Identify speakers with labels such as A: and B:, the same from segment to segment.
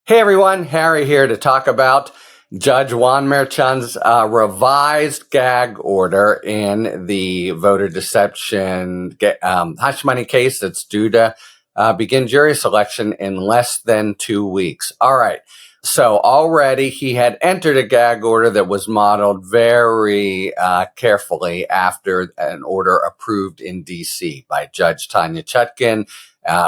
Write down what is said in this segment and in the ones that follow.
A: Hey everyone, Harry here to talk about Judge Juan Merchan's revised gag order in the voter deception hush money case that's due to begin jury selection in less than 2 weeks. All right. So already he had entered a gag order that was modeled very carefully after an order approved in D.C. by Judge Tanya Chutkin,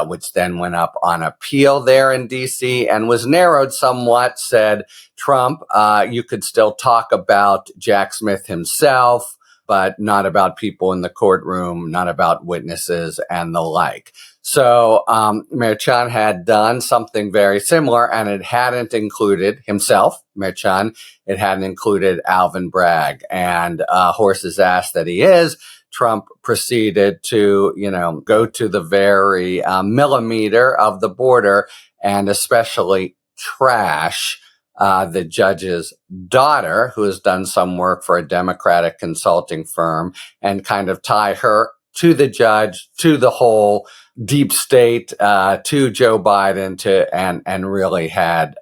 A: which then went up on appeal there in D.C. and was narrowed somewhat, said Trump, you could still talk about Jack Smith himself, but not about people in the courtroom, not about witnesses and the like. So Merchan had done something very similar, and it hadn't included himself, Merchan. It hadn't included Alvin Bragg. And horse's ass that he is, Trump proceeded to, go to the very millimeter of the border and especially trash the judge's daughter, who has done some work for a Democratic consulting firm, and kind of tie her to the judge, to the whole deep state, to Joe Biden, and really had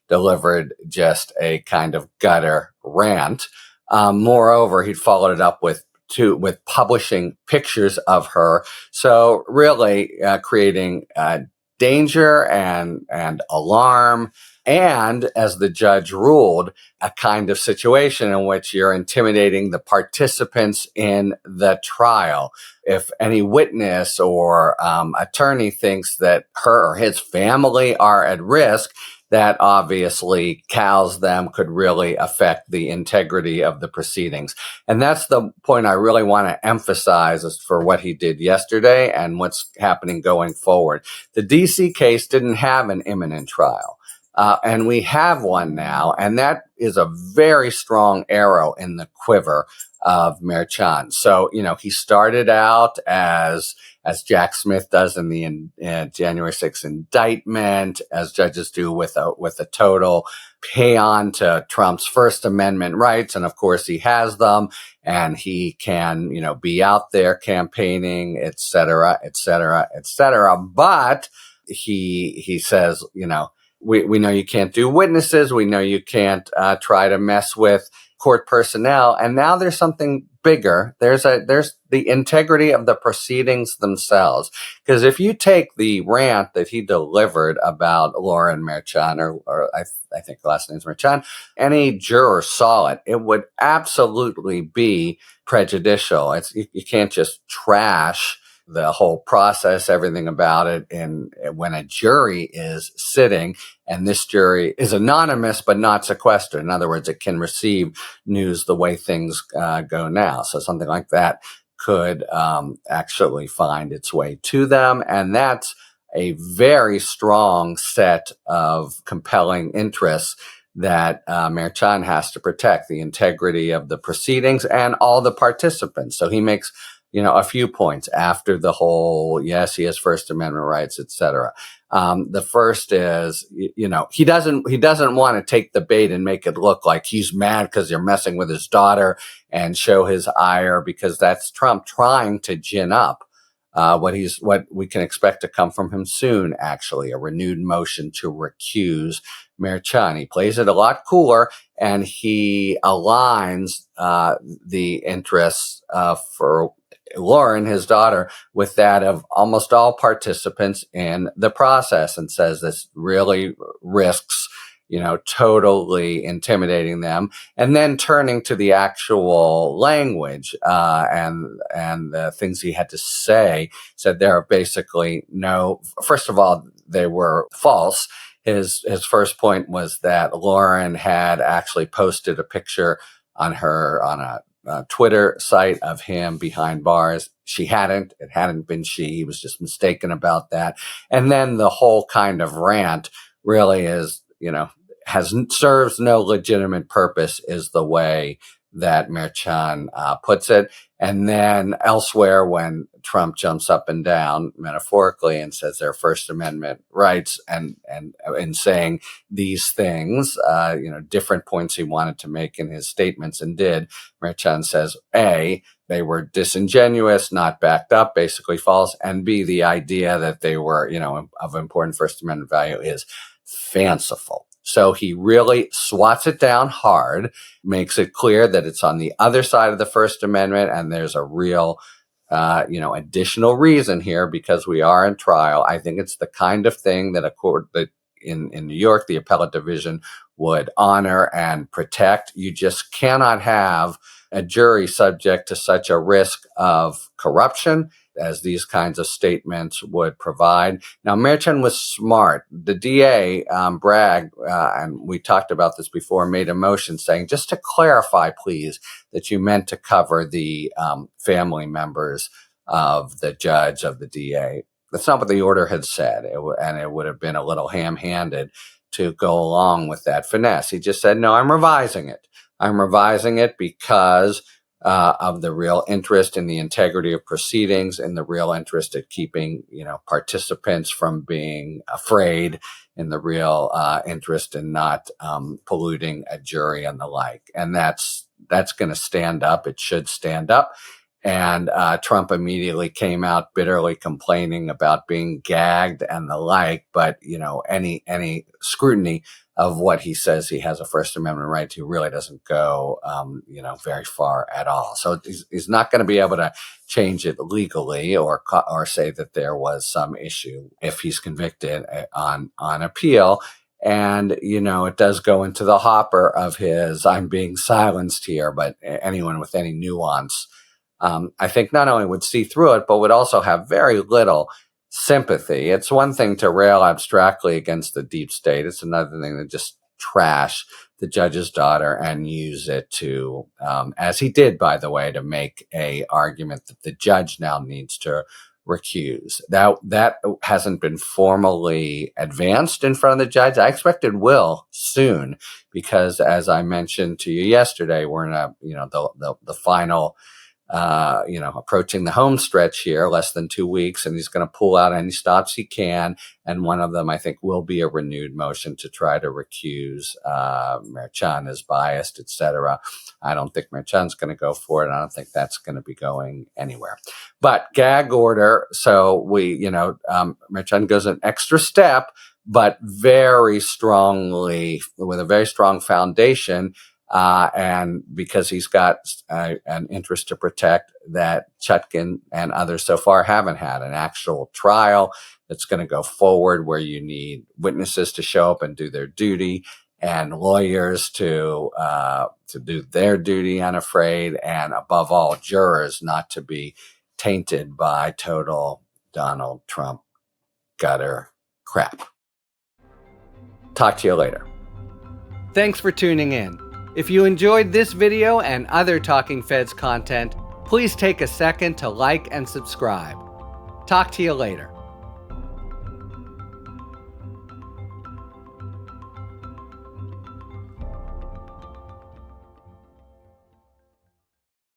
A: delivered just a kind of gutter rant. Moreover, he'd followed it up with publishing pictures of her. So really creating danger and alarm. And as the judge ruled, a kind of situation in which you're intimidating the participants in the trial. If any witness or attorney thinks that her or his family are at risk, that obviously cows them, could really affect the integrity of the proceedings. And that's the point I really want to emphasize as for what he did yesterday and what's happening going forward. The DC case didn't have an imminent trial. And we have one now, and that is a very strong arrow in the quiver of Merchan. So, he started out as Jack Smith does in the January 6th indictment, as judges do with a total paean to Trump's First Amendment rights. And of course he has them, and he can, be out there campaigning, et cetera, et cetera, et cetera. But he says, we know you can't do witnesses. We know you can't try to mess with court personnel. And now there's something bigger. There's the integrity of the proceedings themselves. Because if you take the rant that he delivered about Lauren Merchan, or I think the last name's Merchan, any juror saw it, it would absolutely be prejudicial. You can't just trash the whole process, everything about it. And when a jury is sitting, and this jury is anonymous but not sequestered, in other words, it can receive news the way things go now. So something like that could actually find its way to them. And that's a very strong set of compelling interests that Merchan has to protect: the integrity of the proceedings and all the participants. So he makes a few points after the whole, yes, he has First Amendment rights, et cetera. The first is, he doesn't want to take the bait and make it look like he's mad because you're messing with his daughter and show his ire, because that's Trump trying to gin up what we can expect to come from him soon, actually, a renewed motion to recuse Merchan. He plays it a lot cooler, and he aligns the interests for Lauren, his daughter, with that of almost all participants in the process, and says this really risks, totally intimidating them. And then turning to the actual language and the things he had to say, said there are basically no. First of all, they were false. His first point was that Lauren had actually posted a picture on a Twitter site of him behind bars. She hadn't. It hadn't been she. He was just mistaken about that. And then the whole kind of rant really is, serves no legitimate purpose, is the way that Merchan puts it. And then elsewhere, when Trump jumps up and down metaphorically and says their First Amendment rights, and saying these things, different points he wanted to make in his statements and did, Merchan says, A, they were disingenuous, not backed up, basically false, and B, the idea that they were, of important First Amendment value is fanciful. So he really swats it down hard, makes it clear that it's on the other side of the First Amendment, and there's a real additional reason here because we are in trial. I think it's the kind of thing that a court that in New York, the appellate division would honor and protect. You just cannot have a jury subject to such a risk of corruption as these kinds of statements would provide. Now, Merchan was smart. The DA, Bragg, and we talked about this before, made a motion saying, just to clarify, please, that you meant to cover the family members of the judge, of the DA. That's not what the order had said, and it would have been a little ham-handed to go along with that finesse. He just said, no, I'm revising it. I'm revising it because of the real interest in the integrity of proceedings and the real interest at keeping, participants from being afraid, and the real interest in not polluting a jury and the like. And that's going to stand up. It should stand up. And Trump immediately came out bitterly complaining about being gagged and the like. But, any scrutiny of what he says he has a First Amendment right to really doesn't go, very far at all. So he's not going to be able to change it legally or say that there was some issue if he's convicted on appeal. And, it does go into the hopper of his, I'm being silenced here, but anyone with any nuance, I think not only would see through it, but would also have very little sympathy. It's one thing to rail abstractly against the deep state. It's another thing to just trash the judge's daughter and use it to, as he did, by the way, to make a argument that the judge now needs to recuse. That hasn't been formally advanced in front of the judge. I expect it will soon because, as I mentioned to you yesterday, we're in the final approaching the home stretch here, less than 2 weeks, and he's going to pull out any stops he can. And one of them, I think, will be a renewed motion to try to recuse Merchan as biased, etc. I don't think Merchan's going to go for it. I don't think that's going to be going anywhere. But gag order, so Merchan goes an extra step, but very strongly, with a very strong foundation, and because he's got an interest to protect that Chutkan and others so far haven't had an actual trial that's going to go forward, where you need witnesses to show up and do their duty, and lawyers to do their duty unafraid, and above all, jurors not to be tainted by total Donald Trump gutter crap. Talk to you later. Thanks for tuning in. If you enjoyed this video and other Talking Feds content, please take a second to like and subscribe. Talk to you later.